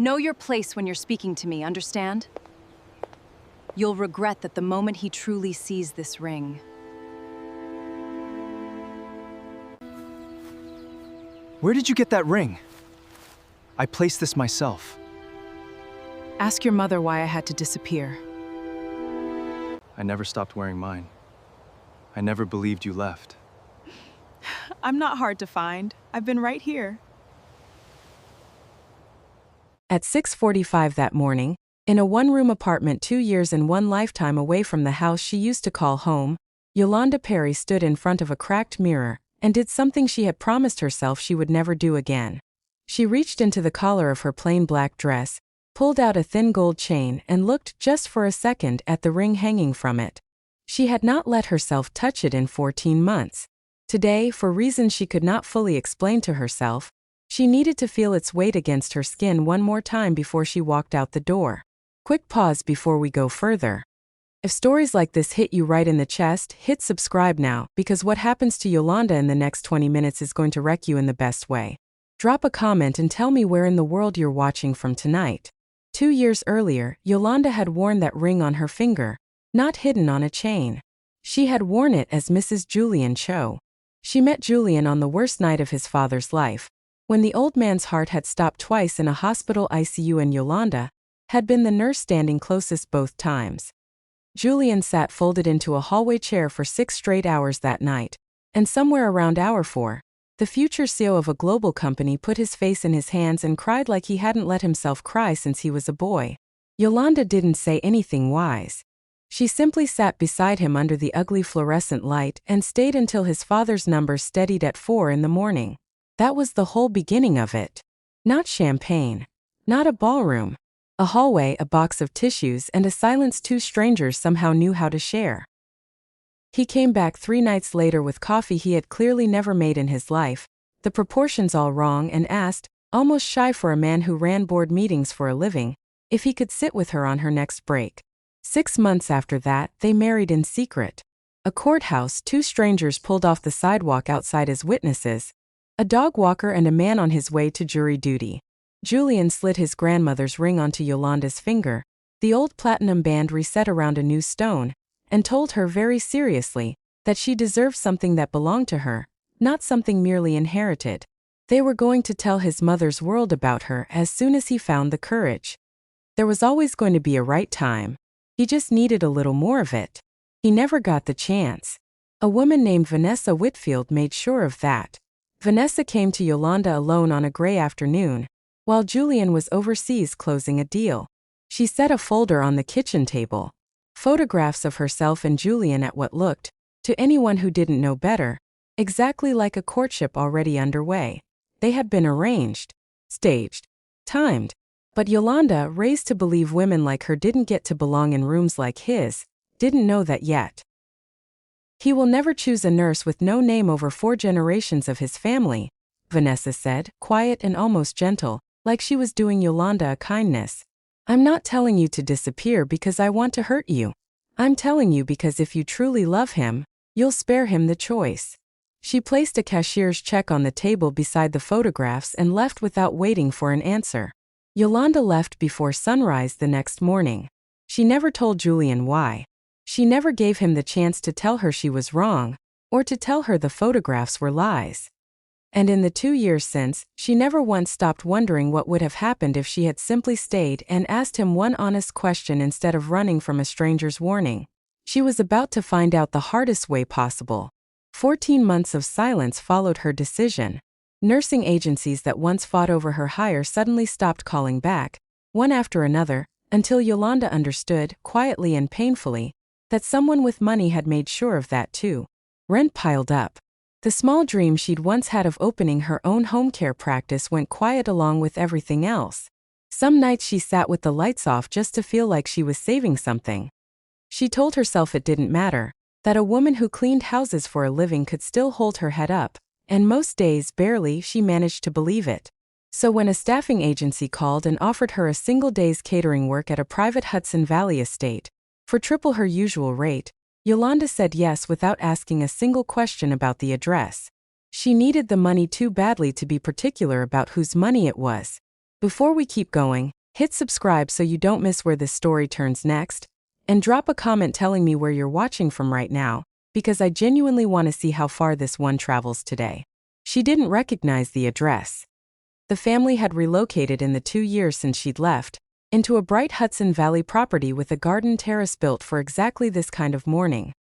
Know your place when you're speaking to me, understand? You'll regret that the moment he truly sees this ring. Where did you get that ring? I placed this myself. Ask your mother why I had to disappear. I never stopped wearing mine. I never believed you left. I'm not hard to find. I've been right here. At 6:45 that morning, in a one-room apartment 2 years and one lifetime away from the house she used to call home, Yolanda Perry stood in front of a cracked mirror and did something she had promised herself she would never do again. She reached into the collar of her plain black dress, pulled out a thin gold chain and looked just for a second at the ring hanging from it. She had not let herself touch it in 14 months. Today, for reasons she could not fully explain to herself, she needed to feel its weight against her skin one more time before she walked out the door. Quick pause before we go further. If stories like this hit you right in the chest, hit subscribe now, because what happens to Yolanda in the next 20 minutes is going to wreck you in the best way. Drop a comment and tell me where in the world you're watching from tonight. 2 years earlier, Yolanda had worn that ring on her finger, not hidden on a chain. She had worn it as Mrs. Julian Cho. She met Julian on the worst night of his father's life, when the old man's heart had stopped twice in a hospital ICU, and Yolanda had been the nurse standing closest both times. Julian sat folded into a hallway chair for 6 straight hours that night, and somewhere around hour 4, the future CEO of a global company put his face in his hands and cried like he hadn't let himself cry since he was a boy. Yolanda didn't say anything wise. She simply sat beside him under the ugly fluorescent light and stayed until his father's number steadied at 4 in the morning. That was the whole beginning of it. Not champagne. Not a ballroom. A hallway, a box of tissues, and a silence 2 strangers somehow knew how to share. He came back 3 nights later with coffee he had clearly never made in his life, the proportions all wrong, and asked, almost shy for a man who ran board meetings for a living, if he could sit with her on her next break. 6 months after that, they married in secret. A courthouse, 2 strangers pulled off the sidewalk outside as witnesses, a dog walker and a man on his way to jury duty. Julian slid his grandmother's ring onto Yolanda's finger, the old platinum band reset around a new stone, and told her very seriously that she deserved something that belonged to her, not something merely inherited. They were going to tell his mother's world about her as soon as he found the courage. There was always going to be a right time. He just needed a little more of it. He never got the chance. A woman named Vanessa Whitfield made sure of that. Vanessa came to Yolanda alone on a gray afternoon, while Julian was overseas closing a deal. She set a folder on the kitchen table. Photographs of herself and Julian at what looked, to anyone who didn't know better, exactly like a courtship already underway. They had been arranged, staged, timed. But Yolanda, raised to believe women like her didn't get to belong in rooms like his, didn't know that yet. He will never choose a nurse with no name over 4 generations of his family, Vanessa said, quiet and almost gentle, like she was doing Yolanda a kindness. I'm not telling you to disappear because I want to hurt you. I'm telling you because if you truly love him, you'll spare him the choice. She placed a cashier's check on the table beside the photographs and left without waiting for an answer. Yolanda left before sunrise the next morning. She never told Julian why. She never gave him the chance to tell her she was wrong, or to tell her the photographs were lies. And in the 2 years since, she never once stopped wondering what would have happened if she had simply stayed and asked him one honest question instead of running from a stranger's warning. She was about to find out the hardest way possible. 14 months of silence followed her decision. Nursing agencies that once fought over her hire suddenly stopped calling back, one after another, until Yolanda understood, quietly and painfully, that someone with money had made sure of that too. Rent piled up. The small dream she'd once had of opening her own home care practice went quiet along with everything else. Some nights she sat with the lights off just to feel like she was saving something. She told herself it didn't matter, that a woman who cleaned houses for a living could still hold her head up, and most days barely she managed to believe it. So when a staffing agency called and offered her a single day's catering work at a private Hudson Valley estate, for triple her usual rate, Yolanda said yes without asking a single question about the address. She needed the money too badly to be particular about whose money it was. Before we keep going, hit subscribe so you don't miss where this story turns next, and drop a comment telling me where you're watching from right now, because I genuinely want to see how far this one travels today. She didn't recognize the address. The family had relocated in the 2 years since she'd left, into a bright Hudson Valley property with a garden terrace built for exactly this kind of morning.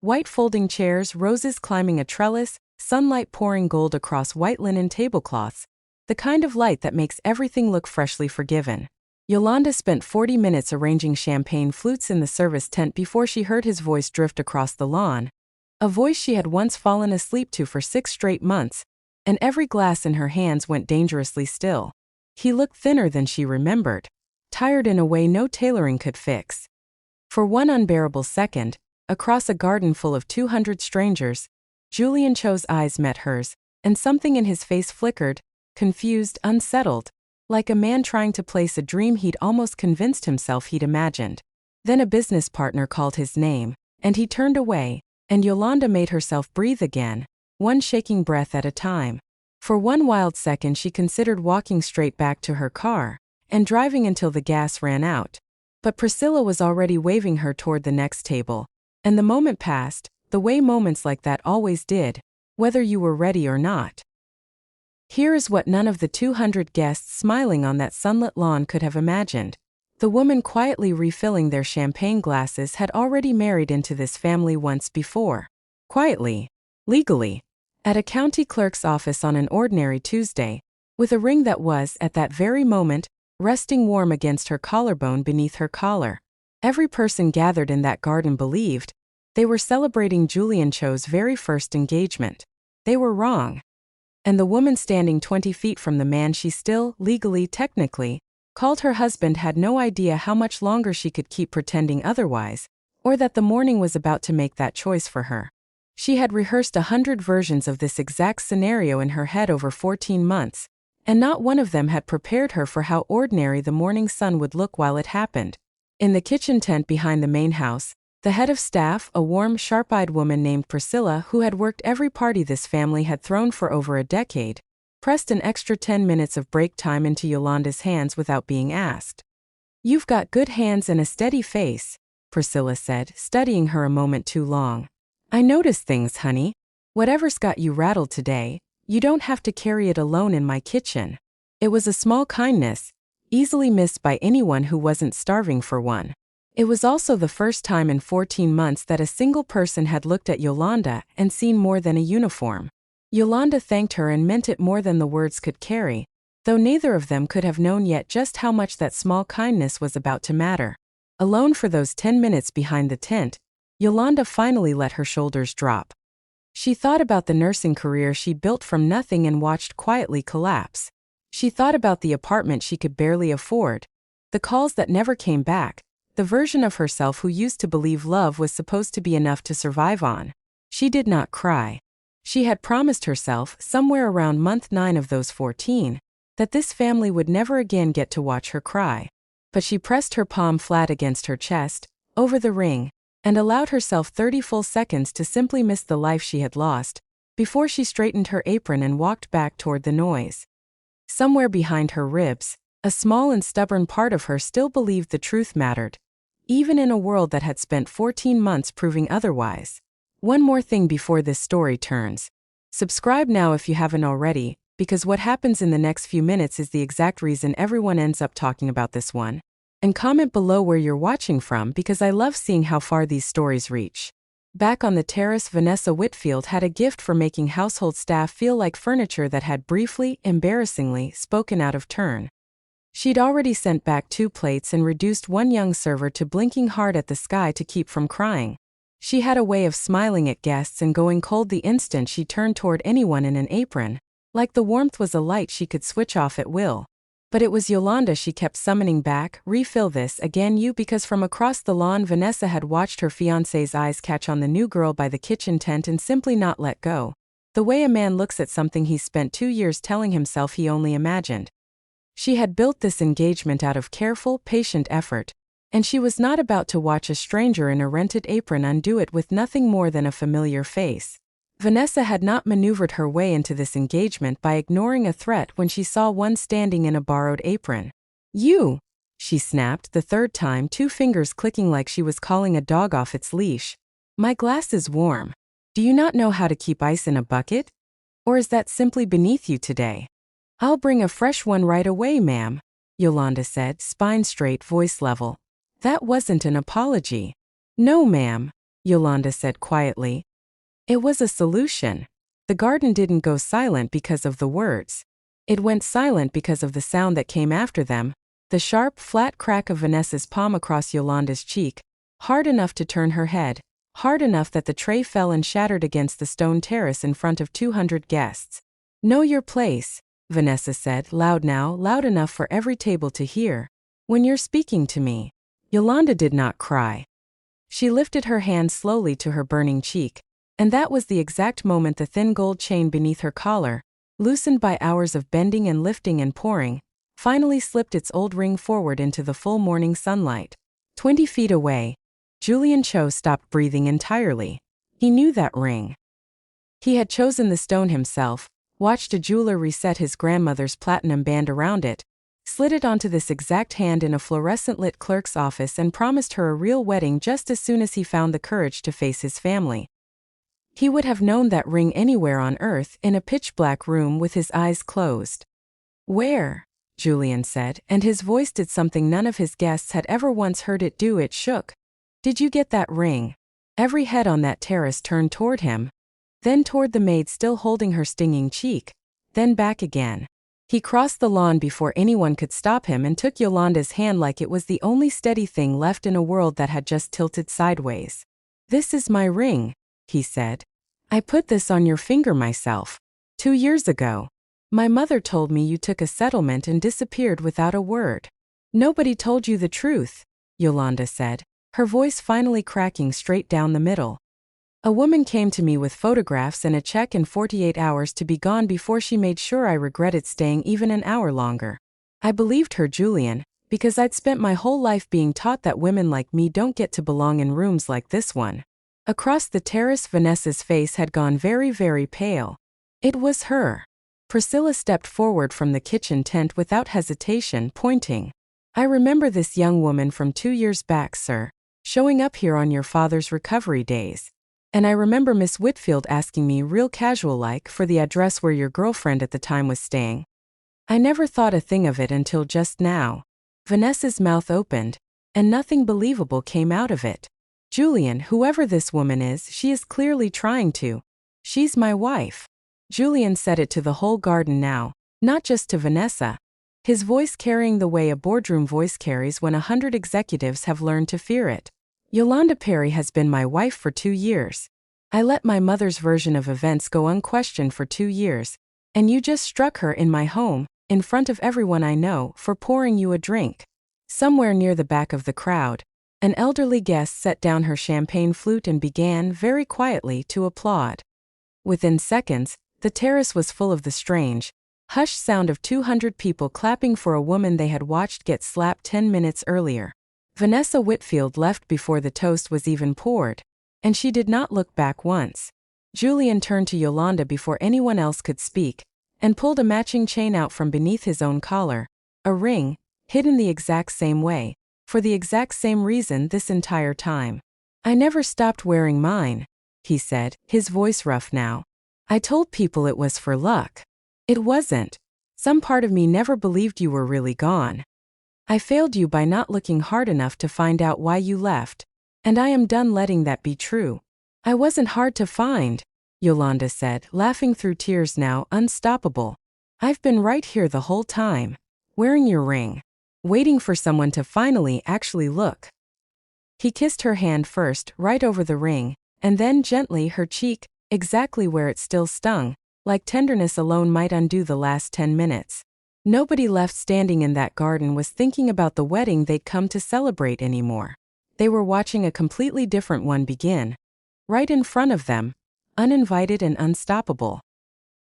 White folding chairs, roses climbing a trellis, sunlight pouring gold across white linen tablecloths, the kind of light that makes everything look freshly forgiven. Yolanda spent 40 minutes arranging champagne flutes in the service tent before she heard his voice drift across the lawn, a voice she had once fallen asleep to for 6 straight months, and every glass in her hands went dangerously still. He looked thinner than she remembered, tired in a way no tailoring could fix. For one unbearable second, across a garden full of 200 strangers, Julian Cho's eyes met hers, and something in his face flickered, confused, unsettled, like a man trying to place a dream he'd almost convinced himself he'd imagined. Then a business partner called his name, and he turned away, and Yolanda made herself breathe again, one shaking breath at a time. For one wild second she considered walking straight back to her car, and driving until the gas ran out. But Priscilla was already waving her toward the next table, and the moment passed, the way moments like that always did, whether you were ready or not. Here is what none of the 200 guests smiling on that sunlit lawn could have imagined. The woman quietly refilling their champagne glasses had already married into this family once before. Quietly. Legally. At a county clerk's office on an ordinary Tuesday, with a ring that was, at that very moment, resting warm against her collarbone beneath her collar. Every person gathered in that garden believed they were celebrating Julian Cho's very first engagement. They were wrong. And the woman standing 20 feet from the man she still, legally, technically, called her husband had no idea how much longer she could keep pretending otherwise, or that the morning was about to make that choice for her. She had rehearsed 100 versions of this exact scenario in her head over 14 months, and not one of them had prepared her for how ordinary the morning sun would look while it happened. In the kitchen tent behind the main house, the head of staff, a warm, sharp-eyed woman named Priscilla who had worked every party this family had thrown for over a decade, pressed an extra 10 minutes of break time into Yolanda's hands without being asked. "You've got good hands and a steady face," Priscilla said, studying her a moment too long. "I notice things, honey. Whatever's got you rattled today, you don't have to carry it alone in my kitchen." It was a small kindness, easily missed by anyone who wasn't starving for one. It was also the first time in 14 months that a single person had looked at Yolanda and seen more than a uniform. Yolanda thanked her and meant it more than the words could carry, though neither of them could have known yet just how much that small kindness was about to matter. Alone for those 10 minutes behind the tent, Yolanda finally let her shoulders drop. She thought about the nursing career she built from nothing and watched quietly collapse. She thought about the apartment she could barely afford, the calls that never came back, the version of herself who used to believe love was supposed to be enough to survive on. She did not cry. She had promised herself, somewhere around month 9 of those 14, that this family would never again get to watch her cry. But she pressed her palm flat against her chest, over the ring, and allowed herself 30 full seconds to simply miss the life she had lost, before she straightened her apron and walked back toward the noise. Somewhere behind her ribs, a small and stubborn part of her still believed the truth mattered, even in a world that had spent 14 months proving otherwise. One more thing before this story turns. Subscribe now if you haven't already, because what happens in the next few minutes is the exact reason everyone ends up talking about this one. And comment below where you're watching from because I love seeing how far these stories reach. Back on the terrace, Vanessa Whitfield had a gift for making household staff feel like furniture that had briefly, embarrassingly, spoken out of turn. She'd already sent back 2 plates and reduced one young server to blinking hard at the sky to keep from crying. She had a way of smiling at guests and going cold the instant she turned toward anyone in an apron, like the warmth was a light she could switch off at will. But it was Yolanda she kept summoning back, "Refill this again you," because from across the lawn Vanessa had watched her fiancé's eyes catch on the new girl by the kitchen tent and simply not let go. The way a man looks at something he spent 2 years telling himself he only imagined. She had built this engagement out of careful, patient effort, and she was not about to watch a stranger in a rented apron undo it with nothing more than a familiar face. Vanessa had not maneuvered her way into this engagement by ignoring a threat when she saw one standing in a borrowed apron. "You!" she snapped the third time, two fingers clicking like she was calling a dog off its leash. "My glass is warm. Do you not know how to keep ice in a bucket? Or is that simply beneath you today?" "I'll bring a fresh one right away, ma'am," Yolanda said, spine straight, voice level. That wasn't an apology. "No, ma'am," Yolanda said quietly. It was a solution. The garden didn't go silent because of the words. It went silent because of the sound that came after them, the sharp, flat crack of Vanessa's palm across Yolanda's cheek, hard enough to turn her head, hard enough that the tray fell and shattered against the stone terrace in front of 200 guests. "Know your place," Vanessa said, loud now, loud enough for every table to hear. "When you're speaking to me." Yolanda did not cry. She lifted her hand slowly to her burning cheek, and that was the exact moment the thin gold chain beneath her collar, loosened by hours of bending and lifting and pouring, finally slipped its old ring forward into the full morning sunlight. 20 feet away, Julian Cho stopped breathing entirely. He knew that ring. He had chosen the stone himself, watched a jeweler reset his grandmother's platinum band around it, slid it onto this exact hand in a fluorescent-lit clerk's office and promised her a real wedding just as soon as he found the courage to face his family. He would have known that ring anywhere on earth in a pitch-black room with his eyes closed. "Where?" Julian said, and his voice did something none of his guests had ever once heard it do. It shook. "Did you get that ring?" Every head on that terrace turned toward him, then toward the maid still holding her stinging cheek, then back again. He crossed the lawn before anyone could stop him and took Yolanda's hand like it was the only steady thing left in a world that had just tilted sideways. "This is my ring," he said. "I put this on your finger myself. 2 years ago. My mother told me you took a settlement and disappeared without a word." "Nobody told you the truth," Yolanda said, her voice finally cracking straight down the middle. "A woman came to me with photographs and a check in 48 hours to be gone before she made sure I regretted staying even an hour longer. I believed her, Julian, because I'd spent my whole life being taught that women like me don't get to belong in rooms like this one." Across the terrace, Vanessa's face had gone very, very pale. It was her. Priscilla stepped forward from the kitchen tent without hesitation, pointing. "I remember this young woman from 2 years back, sir, showing up here on your father's recovery days. And I remember Miss Whitfield asking me real casual-like for the address where your girlfriend at the time was staying. I never thought a thing of it until just now." Vanessa's mouth opened, and nothing believable came out of it. "Julian, whoever this woman is, she is clearly trying to. She's my wife." Julian said it to the whole garden now, not just to Vanessa, his voice carrying the way a boardroom voice carries when 100 executives have learned to fear it. "Yolanda Perry has been my wife for 2 years. I let my mother's version of events go unquestioned for 2 years, and you just struck her in my home, in front of everyone I know, for pouring you a drink." Somewhere near the back of the crowd, an elderly guest set down her champagne flute and began, very quietly, to applaud. Within seconds, the terrace was full of the strange, hushed sound of 200 people clapping for a woman they had watched get slapped 10 minutes earlier. Vanessa Whitfield left before the toast was even poured, and she did not look back once. Julian turned to Yolanda before anyone else could speak, and pulled a matching chain out from beneath his own collar, a ring, hidden the exact same way, for the exact same reason this entire time. "I never stopped wearing mine," he said, his voice rough now. "I told people it was for luck. It wasn't. Some part of me never believed you were really gone. I failed you by not looking hard enough to find out why you left, and I am done letting that be true." "I wasn't hard to find," Yolanda said, laughing through tears now, unstoppable. "I've been right here the whole time, wearing your ring, waiting for someone to finally actually look." He kissed her hand first, right over the ring, and then gently her cheek, exactly where it still stung, like tenderness alone might undo the last 10 minutes. Nobody left standing in that garden was thinking about the wedding they'd come to celebrate anymore. They were watching a completely different one begin. Right in front of them, uninvited and unstoppable.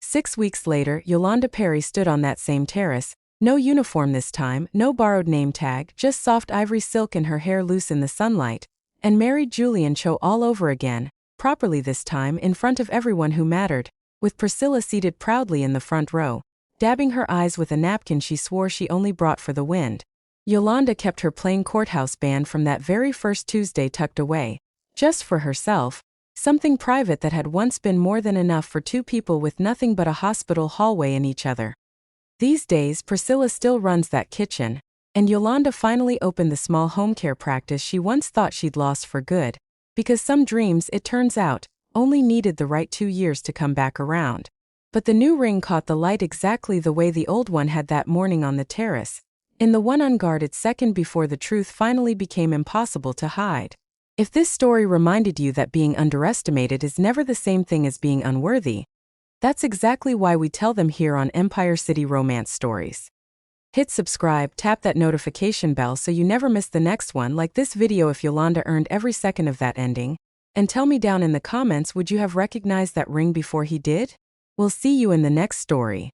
6 weeks later, Yolanda Perry stood on that same terrace, no uniform this time, no borrowed name tag, just soft ivory silk and her hair loose in the sunlight, and married Julian Cho all over again, properly this time in front of everyone who mattered, with Priscilla seated proudly in the front row, dabbing her eyes with a napkin she swore she only brought for the wind. Yolanda kept her plain courthouse band from that very first Tuesday tucked away, just for herself, something private that had once been more than enough for two people with nothing but a hospital hallway in each other. These days, Priscilla still runs that kitchen, and Yolanda finally opened the small home care practice she once thought she'd lost for good, because some dreams, it turns out, only needed the right 2 years to come back around. But the new ring caught the light exactly the way the old one had that morning on the terrace, in the one unguarded second before the truth finally became impossible to hide. If this story reminded you that being underestimated is never the same thing as being unworthy, that's exactly why we tell them here on Empire City Romance Stories. Hit subscribe, tap that notification bell so you never miss the next one. Like this video if Yolanda earned every second of that ending, and tell me down in the comments, would you have recognized that ring before he did? We'll see you in the next story.